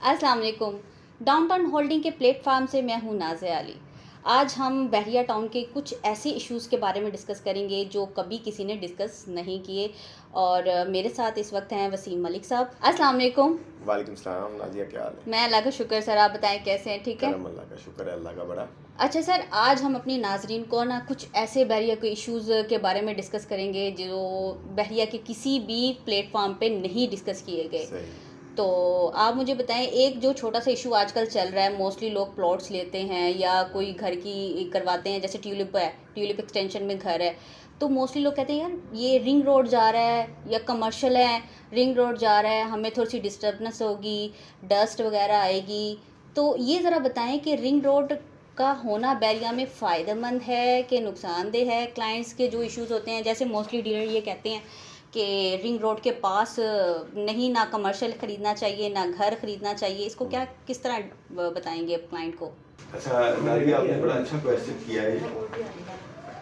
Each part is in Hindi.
अस्सलाम वालेकुम। डाउनटाउन होल्डिंग के प्लेटफॉर्म से मैं हूँ नाज़िया अली। आज हम बहरिया टाउन के कुछ ऐसे इश्यूज़ के बारे में डिस्कस करेंगे जो कभी किसी ने डिस्कस नहीं किए। और मेरे साथ इस वक्त हैं वसीम मलिक साहब। अस्सलाम वालेकुम। वालेकुम सलाम। नाजिया क्या हाल है? मैं अल्लाह का शुक्र सर, आप बताएं कैसे हैं? ठीक है। करम अल्लाह का शुक्र है, अल्लाह का बड़ा। अच्छा सर, आज हम अपनी नाजरीन को ना कुछ ऐसे बहरिया के इश्यूज़ के बारे में डिस्कस करेंगे जो बहरिया के किसी भी प्लेटफॉर्म पे नहीं डिस्कस किए गए। सही। तो आप मुझे बताएं, एक जो छोटा सा इशू आजकल चल रहा है, मोस्टली लोग प्लॉट्स लेते हैं या कोई घर की करवाते हैं, जैसे ट्यूलिप है, ट्यूलिप एक्सटेंशन में घर है, तो मोस्टली लोग कहते हैं यार ये रिंग रोड जा रहा है या कमर्शियल है, रिंग रोड जा रहा है, हमें थोड़ी सी डिस्टर्बनेस होगी, डस्ट वगैरह आएगी। तो ये ज़रा बताएं कि रिंग रोड का होना बहरिया में फ़ायदेमंद है कि नुकसानदेह है। क्लाइंट्स के जो इश्यूज़ होते हैं, जैसे मोस्टली डीलर ये कहते हैं कि रिंग रोड के पास नहीं, ना कमर्शियल ख़रीदना चाहिए ना घर ख़रीदना चाहिए, इसको क्या किस तरह बताएंगे क्लाइंट को? अच्छा नाजिया, आपने बड़ा अच्छा क्वेश्चन किया है।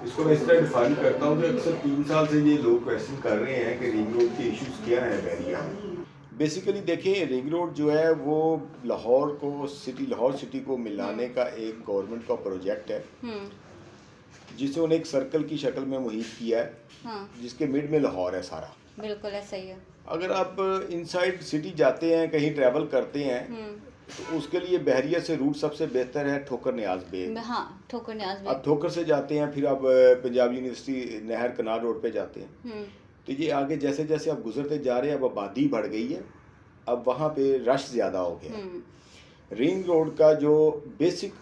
इसको मैं इस तरह डिफाइन करता हूँ कि अक्सर 3 साल से ये लोग क्वेश्चन कर रहे हैं कि रिंग रोड के इश्यूज क्या हैं बहरिया में। बेसिकली देखिए, रिंग रोड जो है वो लाहौर सिटी को मिलाने का एक गवर्नमेंट का प्रोजेक्ट है, जिसे उन्हें एक सर्कल की शक्ल में मुहित किया है। हाँ, जिसके मिड में लाहौर है सारा। बिल्कुल ऐसा ही है। अगर आप इनसाइड सिटी जाते हैं, कहीं ट्रैवल करते हैं, तो उसके लिए बहरिया से रूट सबसे बेहतर है ठोकर न्याज बेग। हाँ, ठोकर न्याज बेग। आप ठोकर से जाते हैं, फिर आप पंजाब यूनिवर्सिटी नहर कनाल रोड पे जाते हैं। तो ये आगे जैसे जैसे आप गुजरते जा रहे हैं, अब आबादी बढ़ गई है, अब वहाँ पे रश ज़्यादा हो गया। रिंग रोड का जो बेसिक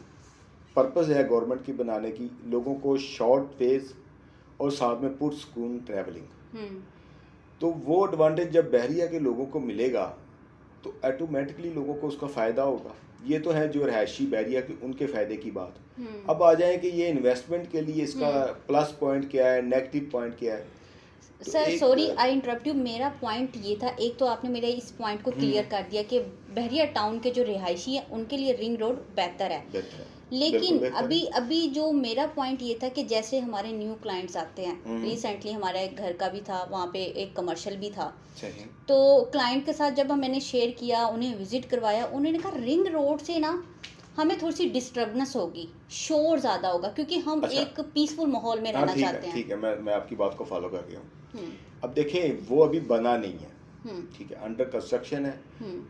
पर्पज़ है गवर्नमेंट की बनाने की, लोगों को शॉर्ट फेज और साथ में पुरसकून ट्रैवलिंग, तो वो एडवांटेज जब बहरिया के लोगों को मिलेगा तो ऑटोमेटिकली लोगों को उसका फ़ायदा होगा। ये तो है जो रहायशी बहरिया की उनके फ़ायदे की बात। अब आ जाए कि ये इन्वेस्टमेंट के लिए इसका प्लस पॉइंट क्या है, नेगेटिव पॉइंट क्या है। तो sir sorry I interrupt you, मेरा पॉइंट ये था, एक तो आपने मेरे इस पॉइंट को क्लियर कर दिया कि बहरिया टाउन के जो रिहायशी हैं उनके लिए रिंग रोड बेहतर है। लेकिन अभी जो मेरा पॉइंट ये था कि जैसे हमारे न्यू क्लाइंट्स आते हैं, रिसेंटली हमारा एक घर का भी था, वहाँ पे एक कमर्शियल भी था, तो क्लाइंट के साथ जब मैंने शेयर किया, उन्हें विजिट करवाया, उन्होंने कहा रिंग रोड से ना हमें थोड़ी सी डिस्टर्बनेस होगी, शोर ज़्यादा होगा, क्योंकि हम एक पीसफुल माहौल में रहना चाहते हैं। ठीक है, मैं आपकी बात को फॉलो कर रही हूँ। अब देखें, वो अभी बना नहीं है, ठीक है, अंडर कंस्ट्रक्शन है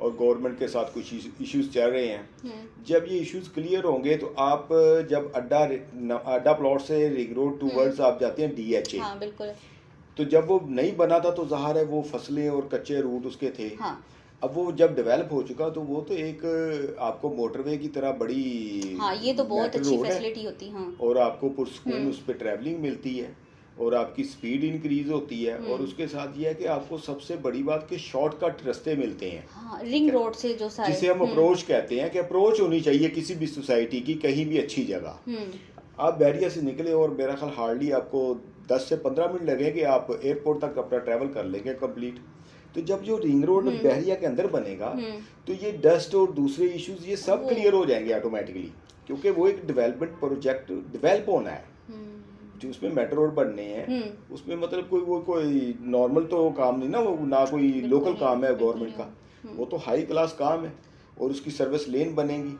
और गवर्नमेंट के साथ कुछ इश्यूज चल रहे हैं। जब ये इश्यूज क्लियर होंगे तो आप जब अड्डा प्लॉट से रिंग रोड टूवर्ड्स आप जाते हैं DHA। हाँ, बिल्कुल। तो जब वो नहीं बना था तो ज़ाहिर है वो फसलें और कच्चे रूट उसके थे। हाँ। अब वो जब डेवलप हो चुका तो वो तो एक आपको मोटरवे की तरह बड़ी, हाँ, ये तो बहुत अच्छी फैसिलिटी होती है। हाँ। और आपको पुरसकून उस पर ट्रैवलिंग मिलती है और आपकी स्पीड इंक्रीज होती है, और उसके साथ ये है कि आपको सबसे बड़ी बात कि शॉर्टकट रास्ते मिलते हैं। हाँ, रिंग रोड से जो सारे, जिसे हम अप्रोच कहते हैं, कि अप्रोच होनी चाहिए किसी भी सोसाइटी की, कहीं भी अच्छी जगह। आप बहरिया से निकले और मेरा ख्याल हार्डली आपको 10 से 15 मिनट लगे कि आप एयरपोर्ट तक अपना ट्रैवल कर लेंगे कंप्लीट। तो जब जो रिंग रोड बहरिया के अंदर बनेगा तो ये डस्ट और दूसरे इश्यूज ये सब क्लियर हो जाएंगे ऑटोमेटिकली, क्योंकि वो एक डेवलपमेंट प्रोजेक्ट डेवलप होना है। जो उसमें मेट्रो रोड बनने हैं, उसमें मतलब कोई नॉर्मल तो काम नहीं ना, वो ना कोई लोकल काम है गवर्नमेंट का, वो तो हाई क्लास काम है। और उसकी सर्विस लेन बनेगी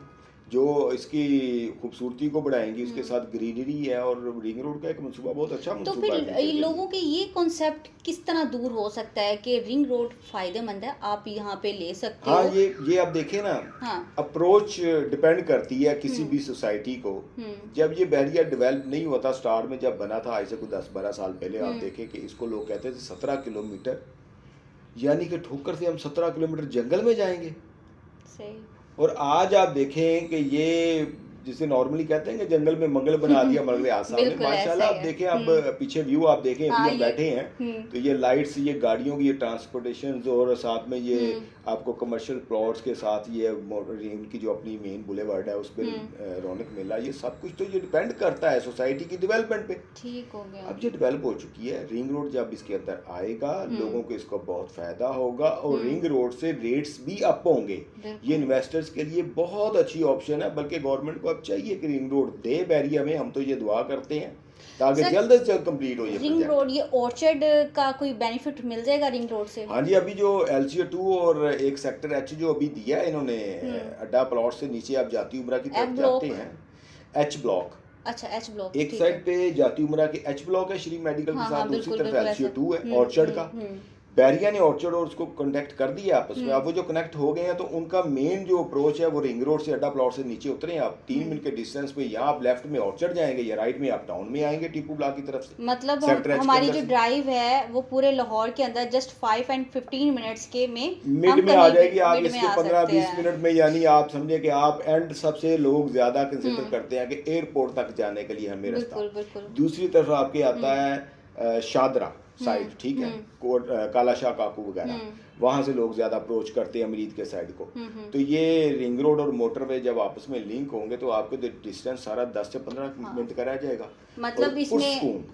जो इसकी खूबसूरती को बढ़ाएंगी, इसके साथ ग्रीनरी है, और रिंग रोड का एक मंसूबा बहुत अच्छा मंसूबा है। तो फिर लोगों के ये कॉन्सेप्ट किस तरह दूर हो सकता है कि रिंग रोड फायदेमंद है, आप यहाँ पे ले सकते हो? हाँ, ये आप देखें ना। हाँ। अप्रोच डिपेंड करती है किसी भी सोसाइटी को। जब ये बहरिया डेवलप नहीं हुआ था, स्टार्ट में जब बना था, ऐसे कोई 10-12 साल पहले, आप देखें कि इसको लोग कहते थे 17 किलोमीटर, यानी कि ठोकर से हम 17 किलोमीटर जंगल में जाएंगे। सही। और आज आप देखें कि ये जिसे नॉर्मली कहते हैं कि जंगल में मंगल बना दिया मगर आसाम में, माशाल्लाह। आप देखें, अब पीछे व्यू आप देखें, अभी हम बैठे हैं तो ये लाइट्स, ये गाड़ियों की, ये ट्रांसपोर्टेशन, और साथ में ये आपको कमर्शियल प्लॉट्स के साथ ये इनकी जो अपनी मेन बुलेवार्ड है उस पर रौनक मेला, ये सब कुछ तो ये डिपेंड करता है सोसाइटी की डेवलपमेंट पे। ठीक हो गया। अब ये डेवलप हो चुकी है, रिंग रोड जब इसके अंदर आएगा लोगों को इसका बहुत फायदा होगा, और रिंग रोड से रेट्स भी अप होंगे। ये इन्वेस्टर्स के लिए बहुत अच्छी ऑप्शन है, बल्कि गवर्नमेंट को अब चाहिए कि रिंग रोड दे बहरिया में, हम तो ये दुआ करते हैं ताकि जल्द से जल्द कंप्लीट हो ये रिंग प्रोजेक्ट। रोड, ये ऑर्चर्ड का कोई बेनिफिट मिल जाएगा रिंग रोड से? हाँ जी, अभी जो LCO 2 और एक सेक्टर H जो अभी दिया है इन्होंने, अड्डा प्लॉट से नीचे आप जाती उमरा की तरफ जाते हैं, H ब्लॉक। अच्छा, H ब्लॉक, एक साइड पे जाती उमरा के H ब्लॉक है श्री मेडिकल के साथ, दूसरी तरफ LCO 2 है ऑर्चर्ड का। बैरिया ने ऑर्चर्ड और उसको कनेक्ट कर दिया आपस में। अब वो जो कनेक्ट हो गए हैं तो उनका मेन जो अप्रोच है वो रिंग रोड से, अड्डा प्लॉट से नीचे उतरे आप 3 मिनट के डिस्टेंस पे, या आप लेफ्ट में ऑर्चर्ड जाएंगे या राइट में आप टाउन में आएंगे टीपू ब्लॉक की तरफ से। मतलब हमारी जो ड्राइव है वो पूरे लाहौर के अंदर जस्ट 5 and 15 मिनट्स के में मिड में आ जाएगी। आप इसके 15-20 मिनट में, यानी आप समझे कि आप एंड सबसे लोग ज्यादा कंसिडर करते हैं कि एयरपोर्ट तक जाने के लिए हमें रास्ता। दूसरी तरफ आपके आता है शादरा साइड, ठीक है, काला शाह काकू वगैरह, वहां से लोग ज्यादा अप्रोच करते हैं अमरीद के साइड को। तो ये रिंग रोड और मोटरवे जब आपस में लिंक होंगे तो आपको डिस्टेंस सारा 10 से 15 मिनट का रह जाएगा। मतलब इसमें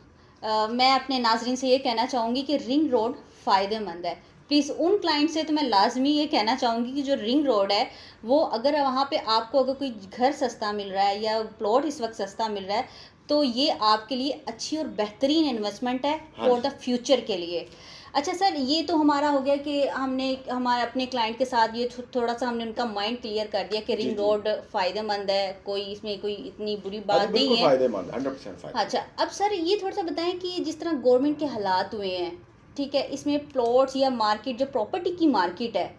मैं अपने नाजरीन से ये कहना चाहूँगी कि रिंग रोड फ़ायदेमंद है। प्लीज़ उन क्लाइंट से तो मैं लाजमी ये कहना चाहूँगी कि जो रिंग रोड है वो अगर वहाँ पे आपको अगर कोई घर सस्ता मिल रहा है या प्लॉट इस वक्त सस्ता मिल रहा है तो ये आपके लिए अच्छी और बेहतरीन इन्वेस्टमेंट है फॉर द फ्यूचर के लिए। अच्छा सर, ये तो हमारा हो गया कि हमने हमारे अपने क्लाइंट के साथ ये थोड़ा सा हमने उनका माइंड क्लियर कर दिया कि रिंग रोड फ़ायदेमंद है, कोई इसमें कोई इतनी बुरी बात नहीं है, फ़ायदेमंद 100% फ़ायदेमंद। अच्छा, अब सर ये थोड़ा सा बताएं कि जिस तरह गवर्नमेंट के हालात हुए हैं, ठीक है, इसमें प्लॉट्स या मार्केट जो प्रॉपर्टी की मार्केट है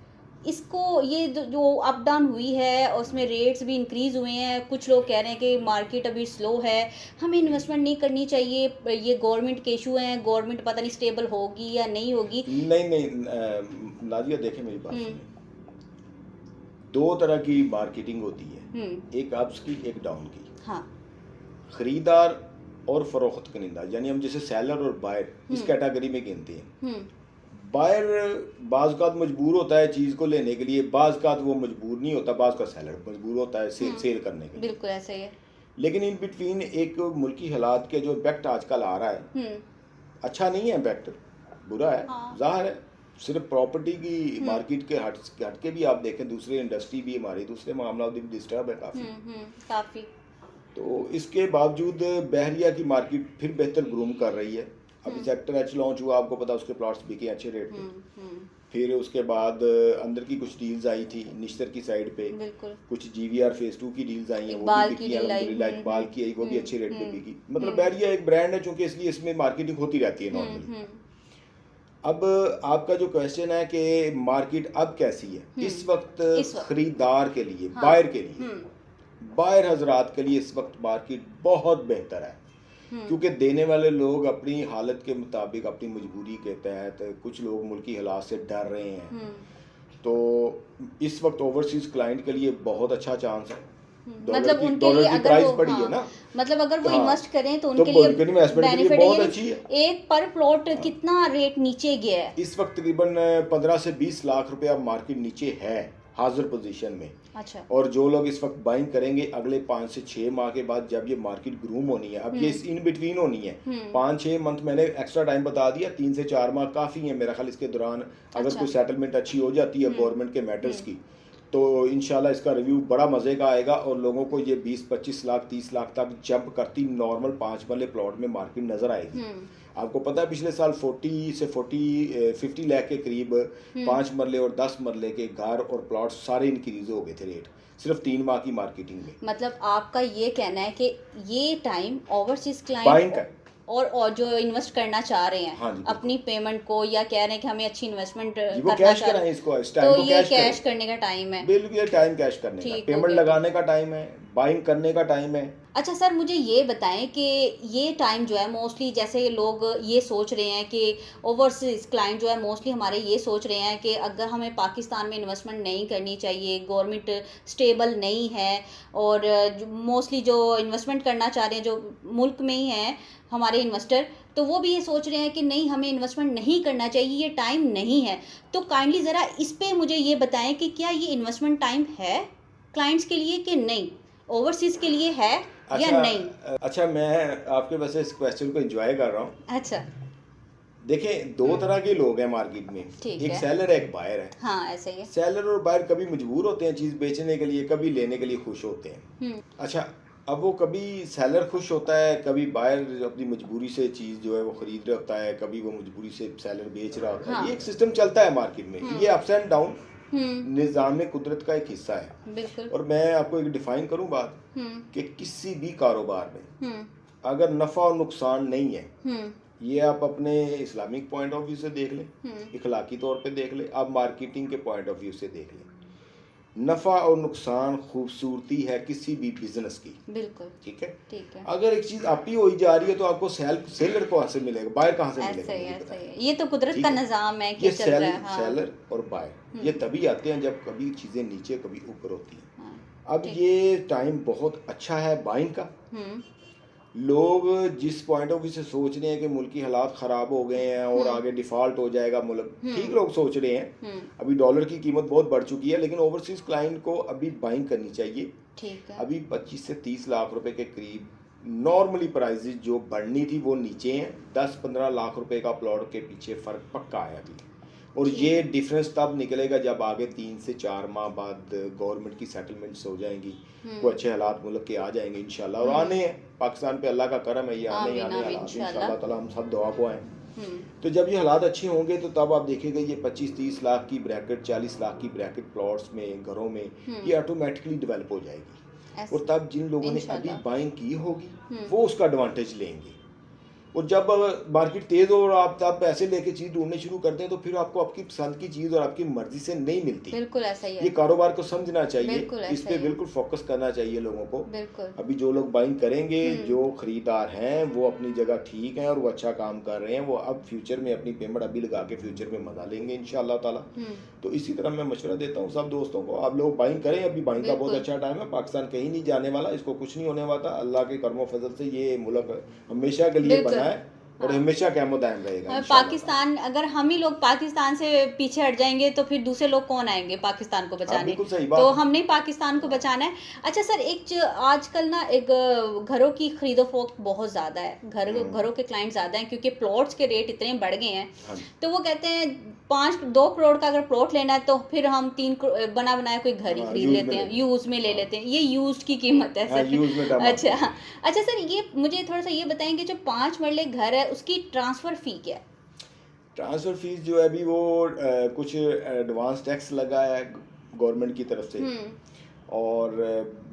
इसको ये जो अप डाउन हुई है और उसमें रेट्स भी इंक्रीज़ हुए हैं, कुछ लोग कह रहे हैं कि मार्केट अभी स्लो है, हमें इन्वेस्टमेंट नहीं करनी चाहिए, ये गवर्नमेंट के इशू हैं, गवर्नमेंट पता नहीं स्टेबल होगी या नहीं होगी। नहीं नादिया देखें मेरी बात सुनिए, दो तरह की मार्केटिंग होती है, एक अप्स की एक डाउन की। हाँ, खरीदार और फरोख्त कनिंदा, यानी हम जैसे सेलर और बायर इस कैटेगरी में गिनते हैं। बायर बाज़ मजबूर होता है चीज़ को लेने के लिए, बाज़ वो मजबूर नहीं होता, बाज़ का सेलर मजबूर होता है सेल करने के लिए। बिल्कुल ऐसा ही है। लेकिन इन बिटवीन एक मुल्की हालात के जो इम्पैक्ट आजकल आ रहा है, अच्छा नहीं है इम्पैक्ट, बुरा है। हाँ। ज़ाहिर है सिर्फ प्रॉपर्टी की मार्केट के हट के भी आप देखें दूसरे इंडस्ट्री भी हमारी दूसरे मामला भी डिस्टर्ब है काफ़ी। तो इसके बावजूद बहरिया की मार्केट फिर बेहतर ग्रूम कर रही है। अभी सेक्टर H लॉन्च हुआ, आपको पता उसके प्लॉट्स बिके अच्छे रेट पे। फिर उसके बाद अंदर की कुछ डील्स आई थी निश्तर की साइड पे, कुछ GVR फेज 2 की डील्स आई हैं, वो भी बिकी अल्हम्दुलिल्लाह। इकबाल की आई, वो भी अच्छे रेट पे बिकी। मतलब बहरिया एक ब्रांड है चूंकि, इसलिए इसमें मार्केटिंग होती रहती है नॉर्मली। अब आपका जो क्वेश्चन है कि मार्केट अब कैसी है, इस वक्त खरीदार के लिए, बायर के लिए, बायर हजरात के लिए इस वक्त मार्केट बहुत बेहतर है, क्योंकि देने वाले लोग अपनी हालत के मुताबिक, अपनी मजबूरी के तहत, कुछ लोग मुल्की हालात से डर रहे हैं। तो इस वक्त ओवरसीज क्लाइंट के लिए बहुत अच्छा चांस है। मतलब उनके लिए अगर प्राइस बढ़ी है ना, मतलब अगर वो इन्वेस्ट करें तो उनके लिए बेनिफिट बहुत अच्छी है। एक पर प्लॉट कितना रेट नीचे गया है इस वक्त? तकरीबन 15 से 20 लाख रुपया मार्केट नीचे है हाजिर पोजीशन में। अच्छा। और जो लोग इस वक्त बाइंग करेंगे अगले 5 से 6 माह के बाद, जब ये मार्केट ग्रूम होनी है, अब ये इन बिटवीन होनी है, 5-6 मंथ मैंने एक्स्ट्रा टाइम बता दिया, 3 से 4 माह काफ़ी है मेरा ख्याल। इसके दौरान अगर कोई सेटलमेंट अच्छी हो जाती है गवर्नमेंट के मैटर्स की, तो इंशाल्लाह इसका रिव्यू बड़ा मज़े का आएगा और लोगों को ये 20-25 लाख 30 लाख तक जंप करती नॉर्मल 5 मरले प्लॉट में मार्केट नज़र आएगी। आपको पता है पिछले साल 50 लाख के करीब 5 मरले और 10 मरले के घर और प्लॉट सारे इंक्रीज हो गए थे रेट, सिर्फ 3 माह की मार्केटिंग में। मतलब आपका ये कहना है कि ये टाइम ओवरसीज क्लाइंट और जो इन्वेस्ट करना चाह रहे हैं, हाँ, अपनी पेमेंट को, या कह रहे हैं कि हमें अच्छी इन्वेस्टमेंट करना चाह रहे हैं, इसको तो ये कैश करने का टाइम है। बिल्कुल, ये टाइम कैश करने का, पेमेंट लगाने का टाइम है, बाइंग करने का टाइम है। अच्छा सर, मुझे ये बताएं कि ये टाइम जो है मोस्टली, जैसे लोग ये सोच रहे हैं कि ओवरसीज क्लाइंट जो है मोस्टली हमारे ये सोच रहे हैं कि अगर हमें पाकिस्तान में इन्वेस्टमेंट नहीं करनी चाहिए, गवर्नमेंट स्टेबल नहीं है, और मोस्टली जो इन्वेस्टमेंट करना चाह रहे हैं जो मुल्क में ही हैं हमारे इन्वेस्टर, तो वो भी ये सोच रहे हैं कि नहीं, हमें इन्वेस्टमेंट नहीं करना चाहिए, ये टाइम नहीं है। तो काइंडली ज़रा इस पे मुझे ये बताएं कि क्या ये इन्वेस्टमेंट टाइम है क्लाइंट्स के लिए कि नहीं, ओवरसीज के लिए है या नहीं? अच्छा, मैं आपके वैसे इस क्वेश्चन को एंजॉय कर रहा हूँ। अच्छा, देखें, दो तरह के लोग हैं मार्केट में, एक सेलर है, एक बायर है। हाँ, ऐसे ही है। सेलर और बायर कभी मजबूर होते हैं चीज़ बेचने के लिए, कभी लेने के लिए खुश होते हैं। अच्छा, अब वो कभी सेलर खुश होता है, कभी बायर अपनी मजबूरी से चीज़ जो है वो खरीद रहा होता है, कभी वो मजबूरी से सेलर बेच रहा होता है। हाँ। ये एक सिस्टम चलता है मार्केट में, ये अप्स एंड डाउन निज़ाम कुदरत का एक हिस्सा है। बिल्कुल। और मैं आपको एक डिफाइन करूं बात कि किसी भी कारोबार में अगर नफ़ा और नुकसान नहीं है, ये आप अपने इस्लामिक पॉइंट ऑफ व्यू से देख लें, इखलाकी तौर पे देख लें, आप मार्केटिंग के पॉइंट ऑफ व्यू से देख लें, नफ़ा और नुकसान खूबसूरती है किसी भी बिजनेस की। बिल्कुल। ठीक है, ठीक है। अगर एक चीज़ आप ही हो जा रही है तो आपको सेलर कहाँ से मिलेगा, बायर कहाँ से मिलेगा? ऐसा ही ये तो कुदरत का निज़ाम है कि ये चल रहा है। हाँ। सेलर और बायर ये तभी आते हैं जब कभी चीज़ें नीचे कभी ऊपर होती हैं। हाँ। अब ये टाइम बहुत अच्छा है बाइंग का। लोग जिस पॉइंट ऑफ व्यू से सोच रहे हैं कि मुल्क की हालात ख़राब हो गए हैं और आगे डिफ़ॉल्ट हो जाएगा मुल्क, ठीक लोग सोच रहे हैं। अभी डॉलर की कीमत बहुत बढ़ चुकी है, लेकिन ओवरसीज़ क्लाइंट को अभी बाइंग करनी चाहिए। ठीक है। अभी 25 से 30 लाख रुपए के करीब नॉर्मली प्राइसेस जो बढ़नी थी वो नीचे हैं। 10-15 लाख रुपए का प्लॉट के पीछे फ़र्क पक्का आया अभी, और ये डिफरेंस तब निकलेगा जब आगे 3 से 4 माह बाद गवर्नमेंट की सेटलमेंट्स हो जाएंगी, कोई अच्छे हालात मुल्क के आ जाएंगे इंशाल्लाह। और आने हैं, पाकिस्तान पे अल्लाह का करम है, ये आने हालात इंशाल्लाह ताला, हम सब दुआ को आए। तो जब ये हालात अच्छे होंगे तो तब आप देखेंगे ये 25-30 लाख की ब्रैकेट, 40 लाख की ब्रैकेट प्लॉट्स में, घरों में ये ऑटोमेटिकली डेवलप हो जाएगी। और तब जिन लोगों ने अभी बाइंग की होगी वो उसका एडवांटेज लेंगे। और जब मार्केट तेज हो और आप तब पैसे लेके चीज ढूंढने शुरू करते हैं तो फिर आपको आपकी पसंद की चीज और आपकी मर्जी से नहीं मिलती। बिल्कुल ऐसा ही है। ये कारोबार को समझना चाहिए, इस पे है। बिल्कुल फोकस करना चाहिए लोगों को। बिल्कुल। अभी जो लोग बाइंग करेंगे, जो खरीदार हैं वो अपनी जगह ठीक हैं और वो अच्छा काम कर रहे हैं, वो अब फ्यूचर में अपनी पेमेंट अभी लगा के फ्यूचर में मजा लेंगे इंशाल्लाह ताला। तो इसी तरह मैं मशवरा देता हूँ सब दोस्तों को, आप लोग बाइंग करें। अभी बाइंग का बहुत अच्छा टाइम है, पाकिस्तान कहीं नहीं जाने वाला, इसको कुछ नहीं होने वाला। अल्लाह के करमो फजल से ये मुल्क हमेशा के लिए बना है और हमेशा कायम दायम रहेगा। पाकिस्तान, अगर हम ही लोग पाकिस्तान से पीछे हट जाएंगे तो फिर दूसरे लोग कौन आएंगे पाकिस्तान को बचाने? तो हमने पाकिस्तान को बचाना है। अच्छा सर, एक आजकल ना एक घरों की खरीदो फरोख्त बहुत ज़्यादा है, घरों के क्लाइंट ज़्यादा हैं क्योंकि प्लॉट्स के रेट इतने बढ़ गए हैं। तो वो कहते हैं 2 करोड़ का अगर प्लॉट लेना है तो फिर हम 3 बना बनाया कोई घर ही खरीद लेते हैं, यूज में ले लेते हैं। ये यूज्ड की कीमत है सर। अच्छा सर, ये मुझे थोड़ा सा ये बताएं कि जो 5 मरले घर है उसकी ट्रांसफ़र फ़ी क्या है? ट्रांसफ़र फीस जो है अभी वो कुछ एडवांस टैक्स लगा है गवर्नमेंट की तरफ से, और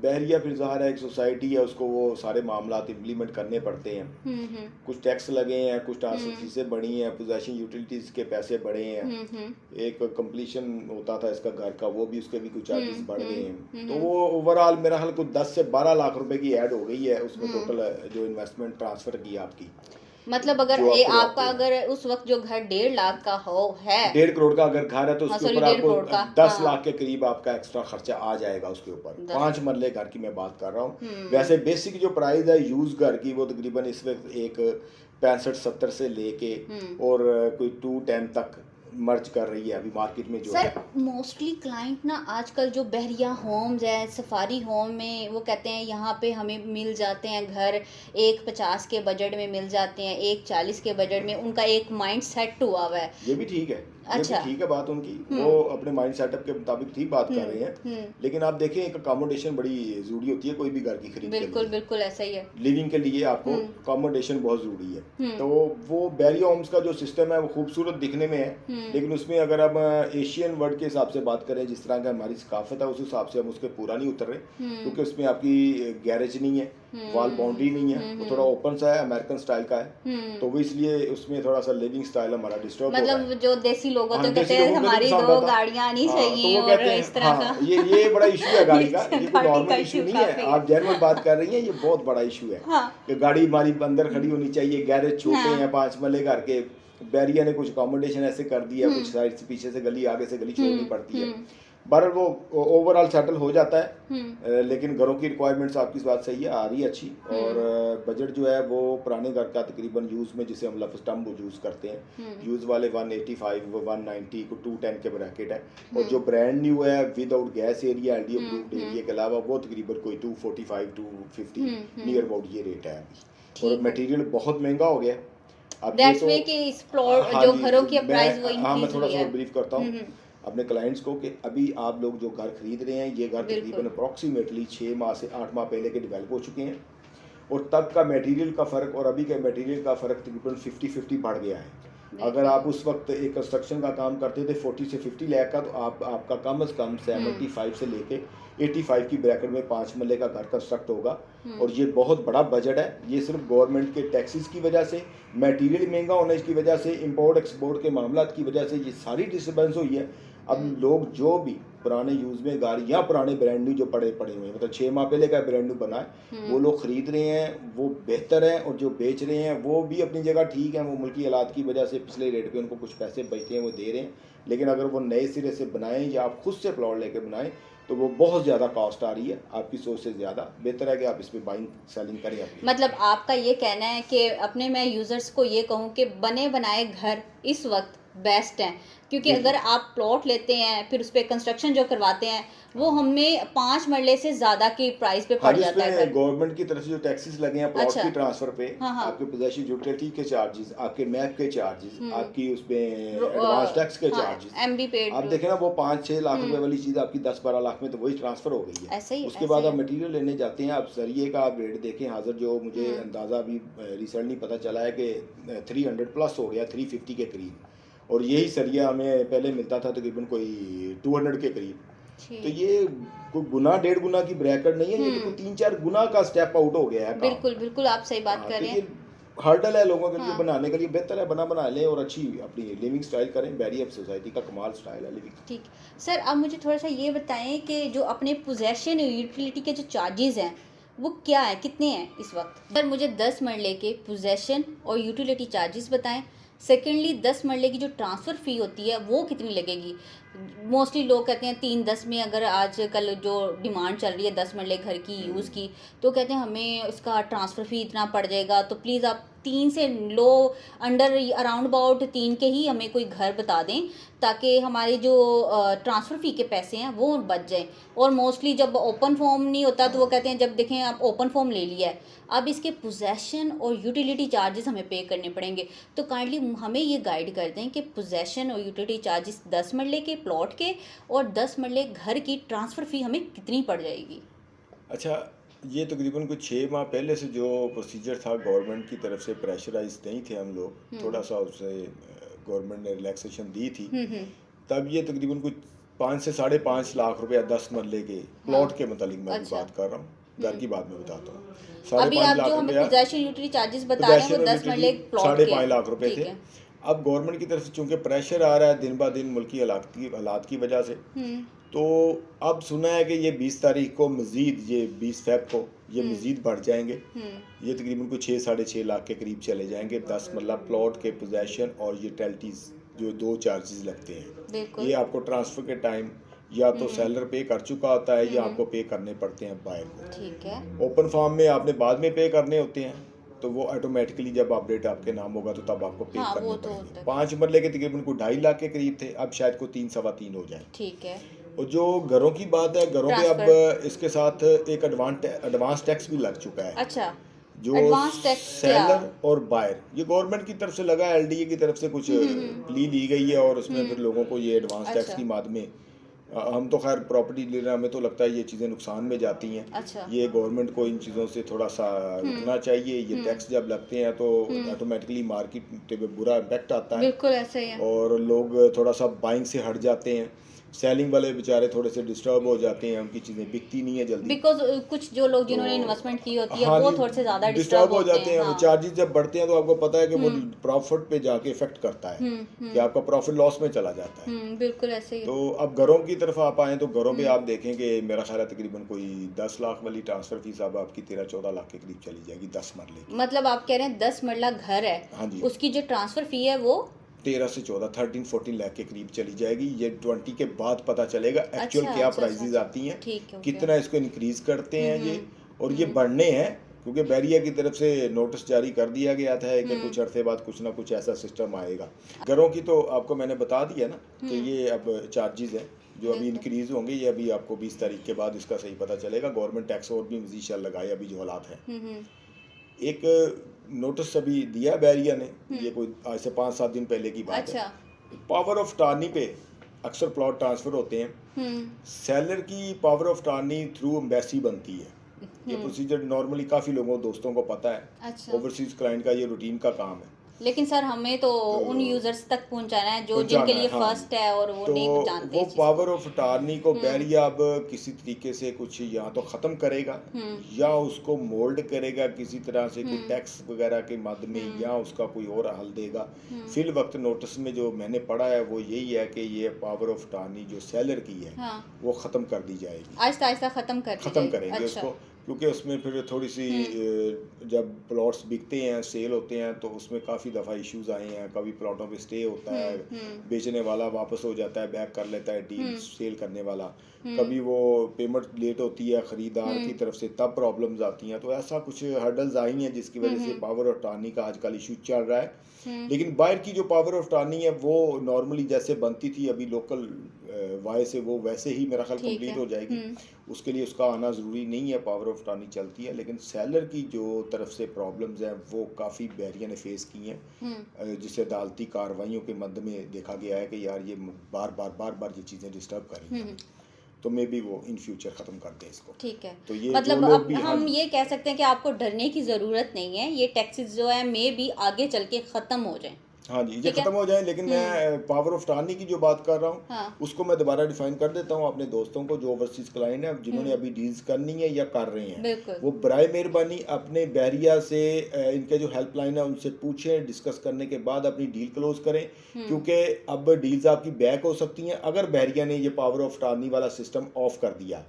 बहरिया फिर ज़ाहिर है एक सोसाइटी है, उसको वो सारे मामलात इम्प्लीमेंट करने पड़ते हैं। कुछ टैक्स लगे हैं, कुछ ट्रांसफ़र फीसें बढ़ी हैं, पोजेशन यूटिलिटीज़ के पैसे बढ़े हैं, एक कंप्लीशन होता था इसका घर का, वो भी उसके भी कुछ चार्जेस बढ़ गए हैं। तो वो ओवरऑल मेरा ख्याल कुछ 10 से 12 लाख रुपए की ऐड हो गई है उसमें टोटल जो इन्वेस्टमेंट ट्रांसफ़र की आपकी। मतलब अगर आपका अगर उस वक्त जो घर 1.5 लाख का है, 1.5 करोड़ का अगर घर है तो उसके ऊपर आपको 10 लाख के करीब आपका एक्स्ट्रा खर्चा आ जाएगा उसके ऊपर। 5 मरले घर की मैं बात कर रहा हूँ। वैसे बेसिक जो प्राइस है यूज घर की वो तकरीबन इस वक्त एक 65-70 से लेके और कोई 210 तक मर्ज कर रही है अभी मार्केट में जो सर, है। मोस्टली क्लाइंट ना आजकल जो बहरिया होम्स है, सफारी होम में, वो कहते हैं यहाँ पे हमें मिल जाते हैं घर 1.50 के बजट में मिल जाते हैं, 1.40 के बजट में। उनका एक माइंड सेट हुआ हुआ है। ये भी ठीक है, अच्छा, ठीक है बात उनकी, वो अपने माइंड सेटअप के मुताबिक ठीक बात कर रहे हैं। लेकिन आप देखें एक अकोमोडेशन बड़ी जरूरी होती है कोई भी घर की खरीद के लिए। बिल्कुल ऐसा ही है। लिविंग के लिए आपको अकोमोडेशन बहुत जरूरी है। तो वो बहरिया होम्स का जो सिस्टम है वो खूबसूरत दिखने में है, लेकिन उसमें अगर हम एशियन वर्ल्ड के हिसाब से बात करें, जिस तरह का हमारी सकाफत है, उस हिसाब से हम उसके पूरा नहीं उतर रहे, क्योंकि उसमें आपकी गैरेज नहीं है, वॉल बाउंड्री नहीं है, वो थोड़ा ओपन सा है, अमेरिकन स्टाइल का है। तो वो इसलिए उसमें थोड़ा सा लिविंग स्टाइल हमारा डिस्टर्ब होता है। मतलब जो देसी लोग होते हैं हमारी 2 गाड़ियां आनी चाहिए और इस तरह का। ये बड़ा इशू है गाड़ी का, ये कोई नॉर्मल इशू नहीं है। आप जेन्युइन बात कर रही हैं, ये बहुत बड़ा इशू है कि गाड़ी हमारी अंदर खड़ी होनी चाहिए। गैरेज छोटे हैं, 5 मरले घर के, बैरिया ने कुछ अकोमोडेशन ऐसे कर दिया, कुछ साइड से पीछे से गली, आगे से गली छोड़नी पड़ती है। बहरहाल वो ओवरऑल सेटल हो जाता है। लेकिन घरों की रिक्वायरमेंट्स आपकी बात सही है, आ रही है अच्छी। और बजट जो है वो पुराने घर का तकरीबन यूज़ में, जिसे हम लफ्ज़ टर्म वो यूज़ करते हैं, यूज़ वाले 185 190 को 210 के ब्रैकेट है। और जो ब्रांड न्यू है without gas area, LD approved area के अलावा, वो तकरीबन कोई 245 250 नियर अबाउट ये रेट है अभी। और मटेरियल बहुत महंगा हो गया। अब दैट्स वे कि इस प्लॉट जो घरों की प्राइस वो इंक्रीज हुई है। मैं थोड़ा सा ब्रीफ करता हूँ। अपने क्लाइंट्स को कि अभी आप लोग जो घर खरीद रहे हैं ये घर तकरीबन अप्रॉक्सीमेटली 6 माह से 8 माह पहले के डेवलप हो चुके हैं, और तब का मटेरियल का फ़र्क और अभी के मटेरियल का फ़र्क तकरीबन 50-50 बढ़ गया है। अगर आप उस वक्त एक कंस्ट्रक्शन का काम करते थे 40 से 50 लाख का, तो आपका कम से कम 75 से लेके 85 की ब्रैकेट में 5 मरले का घर कंस्ट्रक्ट होगा। और ये बहुत बड़ा बजट है। ये सिर्फ गवर्नमेंट के टैक्सेस की वजह से, मटेरियल महंगा होने की वजह से, इंपोर्ट एक्सपोर्ट के मामला की वजह से ये सारी डिस्टर्बेंस हुई है। अब लोग जो भी पुराने यूज़ में गाड़ी या पुराने ब्रांड न्यू जो पड़े हुए हैं, मतलब 6 माह पहले का ब्रांड न्यू बना है, वो लोग ख़रीद रहे हैं, वो बेहतर है। और जो बेच रहे हैं वो भी अपनी जगह ठीक है, वो मुल्की हालात की वजह से पिछले रेट पे उनको कुछ पैसे बचते हैं वो दे रहे हैं। लेकिन अगर वो नए सिरे से बनाएं या आप खुद से प्लॉट लेके बनाएं तो वो बहुत ज़्यादा कॉस्ट आ रही है, आपकी सोच से ज़्यादा। बेहतर है कि आप इस पर बाइंग सेलिंग करें अपनी। मतलब आपका ये कहना है कि अपने मैं यूज़र्स को ये कहूँ कि बने बनाए घर इस वक्त बेस्ट हैं, क्योंकि अगर आप प्लॉट लेते हैं फिर उस पर कंस्ट्रक्शन जो करवाते हैं वो हमें 5 मरले से ज़्यादा की प्राइस पे पड़ जाता है। गवर्नमेंट की तरफ से जो टैक्सेस लगे हैं प्लॉट की ट्रांसफर पे, हाँ। आपके पोजेशन यूटिलिटी के चार्जेस, आपके मैप के चार्जेस, आपकी उसमें एडवांस टैक्स के चार्जेस, एमबी पेड, आप देखें ना वो 5-6 लाख रुपए वाली चीज़ आपकी 10-12 लाख में तो वही ट्रांसफर हो गई है। ऐसे ही उसके बाद आप मटेरियल लेने जाते हैं, आप सरिये का आप रेट देखें हाजिर, जो मुझे अंदाज़ा अभी रिसेंटली पता चला है कि 300 प्लस हो गया, 350 के करीब। और यही सरिया हमें पहले मिलता था तकरीबन कोई 200 के करीब। तो ये कोई गुना 1.5 गुना की ब्रैकेट नहीं है, ये तो 3-4 गुना का स्टेप आउट हो गया है। बिल्कुल बिल्कुल आप सही बात कर रहे हैं। हर्डल है लोगों के लिए बनाने के लिए। बेहतर है बना लें और अच्छी अपनी लिविंग स्टाइल करें। बैरियर सोसाइटी का कमाल स्टाइल है लिविंग। ठीक सर, अब मुझे थोड़ा सा ये बताएं कि जो अपने पोजेशन और यूटिलिटी के जो चार्जेस हैं वो क्या है, कितने हैं इस वक्त? सर मुझे 10 मरले के पोजेशन और यूटिलिटी चार्जेस बताएं। सेकेंडली 10 मरले की जो ट्रांसफ़र फ़ी होती है वो कितनी लगेगी? मोस्टली लोग कहते हैं 3-10 में, अगर आजकल जो डिमांड चल रही है 10 मरले घर की यूज़ की, तो कहते हैं हमें उसका ट्रांसफ़र फ़ी इतना पड़ जाएगा। तो प्लीज़ आप 3 से लो अंडर अराउंड अबाउट 3 के ही हमें कोई घर बता दें, ताकि हमारे जो ट्रांसफ़र फ़ी के पैसे हैं वो बच जाएं। और मोस्टली जब ओपन फॉर्म नहीं होता तो वो कहते हैं जब देखें आप ओपन फॉर्म ले लिया है, अब इसके पोजेशन और यूटिलिटी चार्जेस हमें पे करने पड़ेंगे। तो काइंडली हमें ये गाइड कर दें कि पोजेशन और यूटिलिटी चार्जेस 10 मरले के प्लॉट के और 10 मरले घर की ट्रांसफ़र फ़ी हमें कितनी पड़ जाएगी? अच्छा, ये तकरीबन कुछ 6 माह पहले से जो प्रोसीजर था गवर्नमेंट की तरफ से, प्रेशराइज नहीं थे हम लोग, थोड़ा सा उससे गवर्नमेंट ने रिलैक्सेशन दी थी। तब ये तकरीबन कुछ 5 से 5.5 लाख रुपया 10 मरले के प्लॉट के मतलब मैं बात कर रहा हूँ, घर की बात में बताता हूँ। अभी आप जो हमें पोजेशन यूटिलिटी चार्जेस बता रहे हैं वो 10 मरले प्लॉट के 5.5 लाख रुपए थे। अब गवर्नमेंट की तरफ से चूंकि प्रेशर आ रहा है दिन ब दिन मुल्की हालात की वजह से, तो अब सुना है कि ये 20 तारीख को मज़ीद, ये 20 फ़रवरी को ये मज़ीद बढ़ जाएंगे। ये तकरीबन कुछ 6-6.5 लाख के करीब चले जाएंगे 10 मतलब प्लॉट के पोजेशन और यूटिलिटीज़ जो 2 चार्जेस लगते हैं। ये आपको ट्रांसफ़र के टाइम या तो सेलर पे कर चुका होता है या आपको पे करने पड़ते हैं बायर को। ठीक है। ओपन फॉर्म में आपने बाद में पे करने होते हैं, तो वो ऑटोमेटिकली जब अपडेट आपके नाम होगा तो तब आपको पे करने पड़ेंगे। 5 मरले के तकरीबन को 2.5 लाख के करीब थे, अब शायद को 3-3.25 हो जाए। ठीक है। और जो घरों की बात है, घरों पे अब इसके साथ एक एडवांस टैक्स भी लग चुका है। अच्छा, जो सेलर और बायर, ये गवर्नमेंट की तरफ से लगा, एलडीए की तरफ से कुछ प्ली ली गई है और उसमें फिर लोगों को ये एडवांस टैक्स की माद में, हम तो खैर प्रॉपर्टी डीलर, हमें तो लगता है ये चीज़ें नुकसान में जाती हैं। अच्छा। ये गवर्नमेंट को इन चीज़ों से थोड़ा सा रुकना चाहिए। ये टैक्स जब लगते हैं तो ऑटोमेटिकली मार्केट पे बुरा इम्पैक्ट आता है। बिल्कुल ऐसे ही है। और लोग थोड़ा सा बाइंग से हट जाते हैं। सेलिंग वाले बेचारे थोड़े से डिस्टर्ब हो जाते हैं, उनकी चीज़ें बिकती नहीं है जल्दी, बिकॉज कुछ जो लोग जिन्होंने इन्वेस्टमेंट की होती है वो थोड़े से ज़्यादा डिस्टर्ब हो जाते हैं। चार्जेस जब बढ़ते हैं तो आपको पता है कि वो प्रॉफिट पे जाके इफेक्ट करता है कि आपका प्रॉफिट लॉस में चला जाता है। बिल्कुल ऐसे ही। तो अब घरों की तरफ आप आएँ तो घरों पे आप देखें कि मेरा ख्याल है तकरीबन कोई 10 लाख वाली ट्रांसफ़र फीस अब आपकी 13-14 लाख के करीब चली जाएगी 10 मरले की। मतलब आप कह रहे हैं 10 मरला घर है, हाँ जी, उसकी जो ट्रांसफ़र फ़ी है वो 13 से 14, 13-14 लाख के करीब चली जाएगी। ये 20 के बाद पता चलेगा एक्चुअल क्या प्राइसेस आती हैं, कितना इसको इंक्रीज करते हैं ये, और ये बढ़ने हैं क्योंकि बैरिया की तरफ से नोटिस जारी कर दिया गया था कि कुछ अरसे बाद कुछ ना कुछ ऐसा सिस्टम आएगा। घरों की तो आपको मैंने बता दिया ना कि ये अब चार्जेस हैं जो अभी इंक्रीज होंगे। ये अभी आपको 20 तारीख के बाद इसका सही पता चलेगा। गवर्नमेंट टैक्स और भी मजीद लगाए अभी जो हालात हैं। एक नोटिस अभी दिया बैरिया ने, ये कोई आज से 5-7 दिन पहले की बात है। पावर ऑफ अटॉर्नी पे अक्सर प्लॉट ट्रांसफ़र होते हैं, सेलर की power of attorney through embassy बनती है। ये प्रोसीजर नॉर्मली काफ़ी लोगों दोस्तों को पता है। अच्छा। ओवरसीज़ क्लाइंट का ये रूटीन का काम है। लेकिन सर हमें तो उन यूजर्स तक पहुंचाना है जो जिनके लिए हाँ फर्स्ट है और वो तो नहीं जानते वो इस चीज़ पावर को। ऑफ अटॉर्नी को बैरिया अब किसी तरीके से कुछ या तो ख़त्म करेगा या उसको मोल्ड करेगा किसी तरह से, कोई टैक्स वगैरह के माध्यम में, या उसका कोई और हल देगा। फिल वक्त नोटिस में जो मैंने पढ़ा है वो यही है कि ये पावर ऑफ अटॉर्नी जो सेलर की है हाँ। वो ख़त्म कर दी जाएगी, आहिस्ता आहिस्ता ख़त्म करेंगे अच्छा। उसको, क्योंकि उसमें फिर थोड़ी सी जब प्लॉट्स बिकते हैं, सेल होते हैं, तो उसमें काफ़ी दफ़ा इश्यूज आए हैं। कभी प्लॉटों पे स्टे होता है, बेचने वाला वापस हो जाता है, बैक कर लेता है डील सेल करने वाला, कभी वो पेमेंट लेट होती है ख़रीदार की तरफ से, तब प्रॉब्लम्स आती हैं। तो ऐसा कुछ हर्डल्स आई हैं जिसकी वजह से पावर ऑफ अटॉर्नी का आजकल इशू चल रहा है। लेकिन बाहर की जो पावर ऑफ अटॉर्नी है वो नॉर्मली जैसे बनती थी अभी लोकल वाई से, वो वैसे ही मेरा ख्याल कंप्लीट हो जाएगी। उसके लिए उसका आना ज़रूरी नहीं है, पावर ऑफ अटॉर्नी चलती है। लेकिन सेलर की जो तरफ से प्रॉब्लम्स हैं वो काफ़ी बैरिया ने फेस की हैं, जिसे अदालती कार्रवाइयों के मध्य में देखा गया है कि यार ये बार बार ये चीज़ें डिस्टर्ब कर रही हैं, तो मे बी वो इन फ्यूचर ख़त्म कर दें इसको। ठीक है, तो ये मतलब जो लोग अब भी हम ये कह सकते हैं कि आपको डरने की ज़रूरत नहीं है, ये टैक्सेस जो है मे भी आगे चल के ख़त्म हो जाएं। हाँ जी, ये ख़त्म हो जाए। लेकिन मैं पावर ऑफ अटॉर्नी की जो बात कर रहा हूँ, हाँ। उसको मैं दोबारा डिफाइन कर देता हूँ अपने दोस्तों को जो ओवरसीज़ क्लाइंट हैं, जिन्होंने अभी डील्स करनी है या कर रहे हैं, वो बराए मेहरबानी अपने बैरिया से इनके जो हेल्पलाइन है उनसे पूछें, डिस्कस करने के बाद अपनी डील क्लोज करें, क्योंकि अब डील्स आपकी बैक हो सकती हैं अगर बैरिया ने ये पावर ऑफ अटॉर्नी वाला सिस्टम ऑफ कर दिया।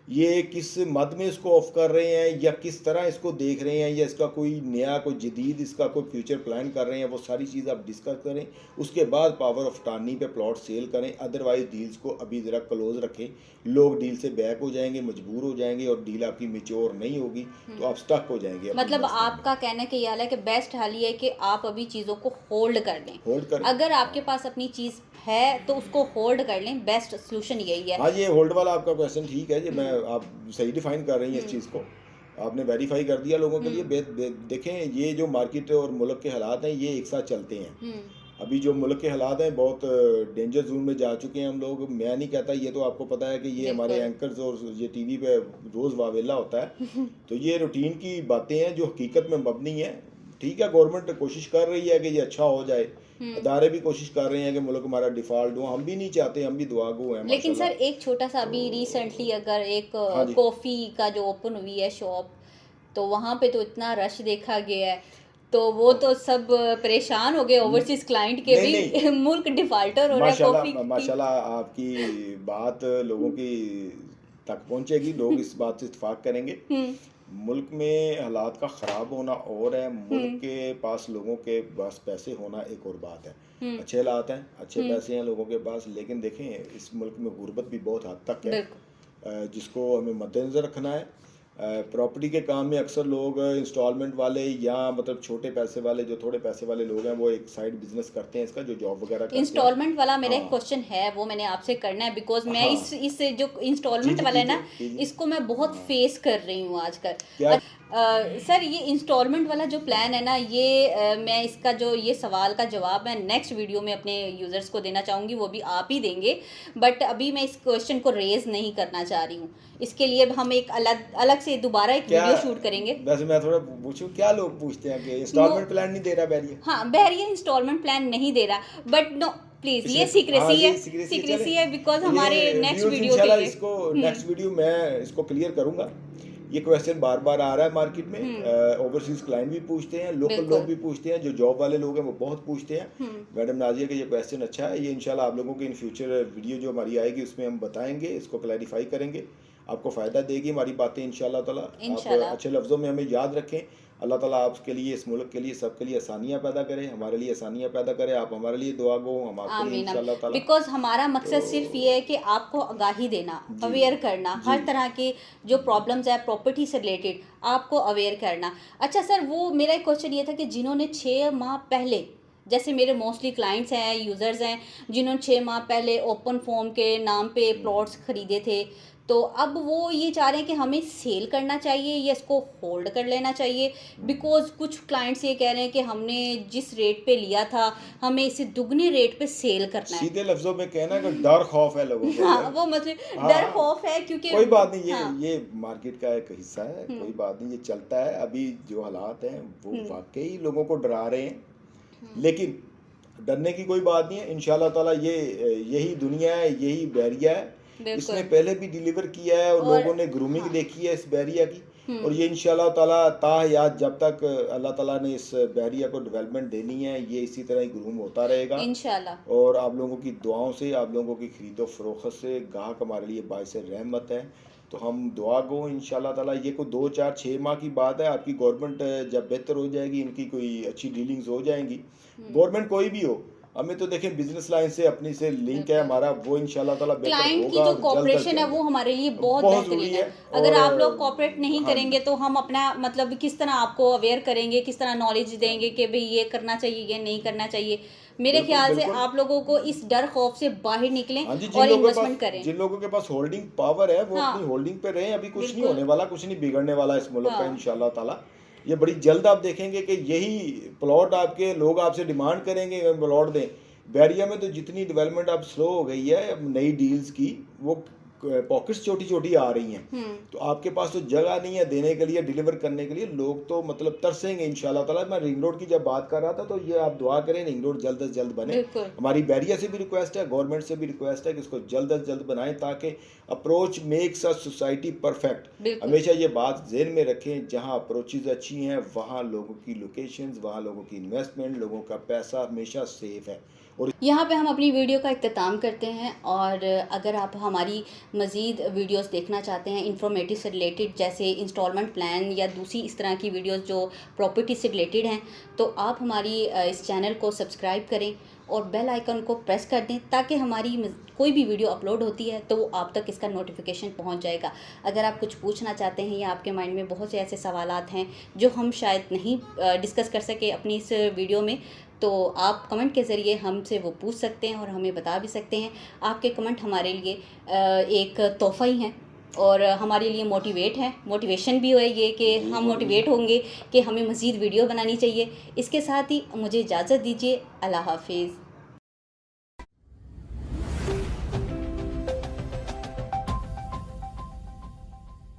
ये किस मद में इसको ऑफ कर रहे हैं या किस तरह इसको देख रहे हैं, या इसका कोई नया कोई जदीद इसका कोई फ्यूचर प्लान कर रहे हैं, वो सारी चीज़ आप डिस्कस करें। उसके बाद पावर ऑफ अटॉर्नी पे प्लॉट सेल करें। अदरवाइज डील्स को अभी ज़रा क्लोज रखें, लोग डील से बैक हो जाएंगे, मजबूर हो जाएंगे और डील आपकी मेच्योर नहीं होगी तो आप स्टक हो जाएंगे। मतलब आपका कहने का ये हाल है कि बेस्ट हाल ये है कि आप अभी चीज़ों को होल्ड कर लें। होल्ड कर, अगर आपके पास अपनी चीज़ है तो उसको होल्ड कर लें, बेस्ट सोल्यूशन यही है। हाँ, ये होल्ड वाला आपका क्वेश्चन ठीक है जी, मैं आप सही डिफाइन कर रही हैं इस चीज़ को, आपने वेरीफाई कर दिया लोगों के लिए। देखें, ये जो मार्केट और मुल्क के हालात हैं ये एक साथ चलते हैं। अभी जो मुल्क के हालात हैं बहुत डेंजर जोन में जा चुके हैं हम लोग। मैं नहीं कहता, ये तो आपको पता है कि ये हमारे एंकर्स और ये टीवी पे रोज़ वावेला होता है, तो ये रूटीन की बातें हैं जो हकीकत में मबनी है। ठीक है, गवर्नमेंट कोशिश कर रही है कि ये अच्छा हो जाए, अदारे भी कोशिश कर रहे हैं कि मुल्क हमारा डिफॉल्ट हो, हम भी नहीं चाहते, हम भी दुआगो हैं। लेकिन सर एक छोटा सा अभी रिसेंटली अगर एक कॉफ़ी का जो ओपन हुई है शॉप, तो वहाँ पे तो इतना रश देखा गया है, तो वो तो सब परेशान हो गए ओवरसीज क्लाइंट के भी। मुल्क डिफॉल्टर हो रहा है कॉफ़ी। माशाल्लाह आपकी बात लोगों की तक पहुँचेगी, लोग इस बात से इत्तेफाक करेंगे। मुल्क में हालात का ख़राब होना और है, मुल्क के पास लोगों के पास पैसे होना एक और बात है। अच्छे हालात हैं, अच्छे पैसे हैं लोगों के पास, लेकिन देखें इस मुल्क में गुर्बत भी बहुत हद तक है, जिसको हमें मद्देनज़र रखना है। प्रॉपर्टी के काम में अक्सर लोग इंस्टॉलमेंट वाले या मतलब छोटे पैसे वाले, जो थोड़े पैसे वाले लोग हैं, वो एक साइड बिजनेस करते हैं इसका, जो जॉब वगैरह करते हैं। इंस्टॉलमेंट वाला मेरा एक क्वेश्चन है, वो मैंने आपसे करना है, बिकॉज मैं इस जो इंस्टॉलमेंट वाला है ना, इसको मैं बहुत फेस कर रही हूँ आजकल। सर ये इंस्टॉलमेंट वाला जो प्लान है ना, ये मैं इसका जो ये सवाल का जवाब मैं नेक्स्ट वीडियो में अपने यूज़र्स को देना चाहूँगी, वो भी आप ही देंगे, बट अभी मैं इस क्वेश्चन को रेज नहीं करना चाह रही हूँ। इसके लिए हम एक अलग से दोबारा एक वीडियो शूट करेंगे। वैसे मैं थोड़ा पूछूं, क्या लोग पूछते हैं कि इंस्टॉलमेंट प्लान नहीं दे रहा बैरिया? हाँ, बैरिया इंस्टॉलमेंट प्लान नहीं दे रहा, बट नो प्लीज ये सीक्रेसी है बिकॉज हमारे नेक्स्ट वीडियो के लिए इसको नेक्स्ट वीडियो में इसको क्लियर करूंगा। ये क्वेश्चन बार बार आ रहा है मार्केट में, ओवरसीज क्लाइंट भी पूछते हैं, लोकल लोग भी पूछते हैं, जो जॉब वाले लोग हैं वो बहुत पूछते हैं। मैडम नाजिया का ये क्वेश्चन अच्छा है, ये इंशाल्लाह आप लोगों के इन फ्यूचर वीडियो जो हमारी आएगी उसमें हम बताएंगे, इसको क्लैरिफाई करेंगे, आपको फ़ायदा देगी हमारी बातें इंशाल्लाह ताला। आप अच्छे लफ्ज़ों में हमें याद रखें। अल्लाह ताला आपके लिए, इस मुल्क के लिए, सबके लिए आसानियाँ पैदा करे, हमारे लिए आसानियाँ पैदा करे, आप हमारे लिए दुआ गो, हम आपके लिए इंशाल्लाह ताला। बिकॉज हमारा मकसद सिर्फ ये है कि आपको आगाही देना, अवेयर करना, हर तरह के जो प्रॉब्लम्स है प्रॉपर्टी से रिलेटेड आपको अवेयर करना। अच्छा सर, वो मेरा एक क्वेश्चन ये था कि जिन्होंने 6 माह पहले, जैसे मेरे मोस्टली क्लाइंट्स हैं, यूज़र्स हैं, जिन्होंने 6 माह पहले ओपन फॉर्म के नाम पे प्लॉट्स ख़रीदे थे, तो अब वो ये चाह रहे हैं कि हमें सेल करना चाहिए या इसको होल्ड कर लेना चाहिए, बिकॉज कुछ क्लाइंट्स ये कह रहे हैं कि हमने जिस रेट पे लिया था हमें इसे दुगने रेट पे सेल करना है। सीधे लफ्जों में कहना कि डर खौफ है लोगों को। हाँ, वो मतलब हाँ, डर खौफ है क्योंकि कोई बात नहीं, हाँ, ये मार्केट का एक हिस्सा है, कोई बात नहीं, ये चलता है। अभी जो हालात हैं वो वाकई लोगों को डरा रहे हैं, लेकिन डरने की कोई बात नहीं है। इंशाल्लाह ताला ये यही दुनिया है, यही बैरिया है। इसने पहले भी डिलीवर किया है और लोगों ने ग्रूमिंग देखी है इस बैरिया की, और ये इंशाल्लाह ताला ताहयात जब तक अल्लाह ताला ने इस बैरिया को डेवलपमेंट देनी है, ये इसी तरह ही ग्रूम होता रहेगा इंशाल्लाह। और आप लोगों की दुआओं से, आप लोगों की खरीदो फरोख्त से गाहक हमारे लिए बाइस रहमत है। तो हम दुआ गो इंशाल्लाह ताला, ये कोई 2 4 6 माह की बात है। आपकी गवर्नमेंट जब बेहतर हो जाएगी, इनकी कोई अच्छी डीलिंग्स हो जाएंगी, गवर्नमेंट कोई भी हो, हमें तो देखें बिजनेस लाइन से अपनी से लिंक है हमारा, वो इंशाल्लाह ताला बेहतर होगा। क्लाइंट की जो कॉपरेशन है वो हमारे लिए बहुत बेहतरीन है। अगर आप लोग कॉपरेट नहीं करेंगे तो हम अपना मतलब किस तरह आपको अवेयर करेंगे, किस तरह नॉलेज देंगे कि भाई ये करना चाहिए, ये नहीं करना चाहिए। मेरे ख्याल से आप लोगों को इस डर खौफ से बाहर निकलें और इन्वेस्टमेंट करें। जिन लोगों के पास होल्डिंग पावर है वो अपनी होल्डिंग पे रहें। अभी कुछ नहीं होने वाला, कुछ नहीं बिगड़ने वाला इस मुल्क का इंशाल्लाह ताला। ये बड़ी जल्द आप देखेंगे कि यही प्लॉट आपके लोग आपसे डिमांड करेंगे प्लॉट दें। बैरिया में तो जितनी डेवलपमेंट अब स्लो हो गई है नई डील्स की, वो पॉकेट्स छोटी छोटी आ रही हैं, तो आपके पास तो जगह नहीं है देने के लिए, डिलीवर करने के लिए। लोग तो मतलब तरसेंगे इंशाल्लाह ताला। मैं रिंग रोड की जब बात कर रहा था तो ये आप दुआ करें रिंग रोड जल्द से जल्द बने। हमारी बैरिया से भी रिक्वेस्ट है, गवर्नमेंट से भी रिक्वेस्ट है कि इसको जल्द से जल्द बनाएं, ताकि approach makes a society perfect. हमेशा ये बात ज़हन में रखें, जहाँ अप्रोचेज अच्छी हैं वहाँ लोगों की लोकेशंस, वहाँ लोगों की इन्वेस्टमेंट, लोगों का पैसा हमेशा सेफ है। और यहाँ पे हम अपनी वीडियो का इख्तिताम करते हैं, और अगर आप हमारी मज़ीद वीडियोस देखना चाहते हैं इंफॉर्मेटिव से रिलेटेड, जैसे इंस्टॉलमेंट प्लान या दूसरी इस तरह की वीडियोस जो प्रॉपर्टी से रिलेटेड हैं, तो आप हमारी इस चैनल को सब्सक्राइब करें और बेल आइकन को प्रेस कर दें, ताकि हमारी कोई भी वीडियो अपलोड होती है तो वो आप तक इसका नोटिफिकेशन पहुंच जाएगा। अगर आप कुछ पूछना चाहते हैं या आपके माइंड में बहुत से ऐसे सवालात हैं जो हम शायद नहीं डिस्कस कर सके अपनी इस वीडियो में, तो आप कमेंट के ज़रिए हमसे वो पूछ सकते हैं और हमें बता भी सकते हैं। आपके कमेंट हमारे लिए एक तोहफ़ा ही हैं और हमारे लिए मोटिवेशन भी है ये कि हम मोटिवेट होंगे कि हमें मज़ीद वीडियो बनानी चाहिए। इसके साथ ही मुझे इजाज़त दीजिए। अल्लाह हाफिज़।